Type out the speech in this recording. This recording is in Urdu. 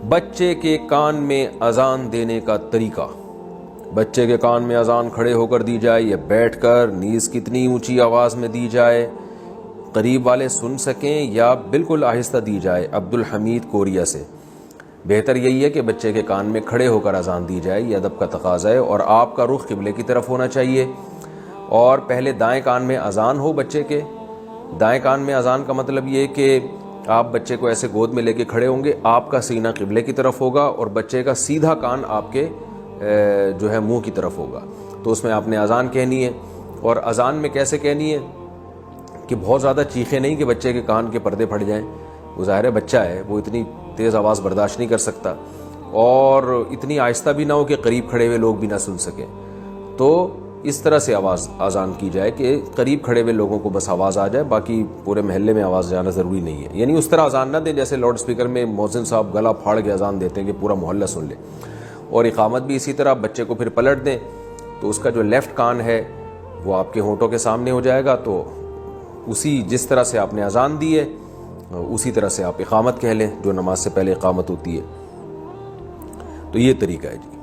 بچے کے کان میں اذان دینے کا طریقہ. بچے کے کان میں اذان کھڑے ہو کر دی جائے یا بیٹھ کر، نیز کتنی اونچی آواز میں دی جائے، قریب والے سن سکیں یا بالکل آہستہ دی جائے. عبد الحمید کوریا سے. بہتر یہی ہے کہ بچے کے کان میں کھڑے ہو کر اذان دی جائے، یہ ادب کا تقاضا ہے، اور آپ کا رخ قبلے کی طرف ہونا چاہیے. اور پہلے دائیں کان میں اذان ہو بچے کے. دائیں کان میں اذان کا مطلب یہ کہ آپ بچے کو ایسے گود میں لے کے کھڑے ہوں گے، آپ کا سینہ قبلے کی طرف ہوگا اور بچے کا سیدھا کان آپ کے جو ہے منہ کی طرف ہوگا. تو اس میں آپ نے اذان کہنی ہے. اور اذان میں کیسے کہنی ہے کہ بہت زیادہ چیخیں نہیں کہ بچے کے کان کے پردے پھٹ جائیں. وہ ظاہر ہے بچہ ہے، وہ اتنی تیز آواز برداشت نہیں کر سکتا، اور اتنی آہستہ بھی نہ ہو کہ قریب کھڑے ہوئے لوگ بھی نہ سن سکیں. تو اس طرح سے اذان کی جائے کہ قریب کھڑے ہوئے لوگوں کو بس آواز آ جائے، باقی پورے محلے میں آواز جانا ضروری نہیں ہے. یعنی اس طرح اذان نہ دیں جیسے لاؤڈ اسپیکر میں مؤذن صاحب گلا پھاڑ کے اذان دیتے ہیں کہ پورا محلہ سن لے. اور اقامت بھی اسی طرح. بچے کو پھر پلٹ دیں تو اس کا جو لیفٹ کان ہے وہ آپ کے ہونٹوں کے سامنے ہو جائے گا. تو اسی جس طرح سے آپ نے اذان دی ہے اسی طرح سے آپ اقامت کہہ لیں جو نماز سے پہلے اقامت ہوتی ہے. تو یہ طریقہ ہے جی.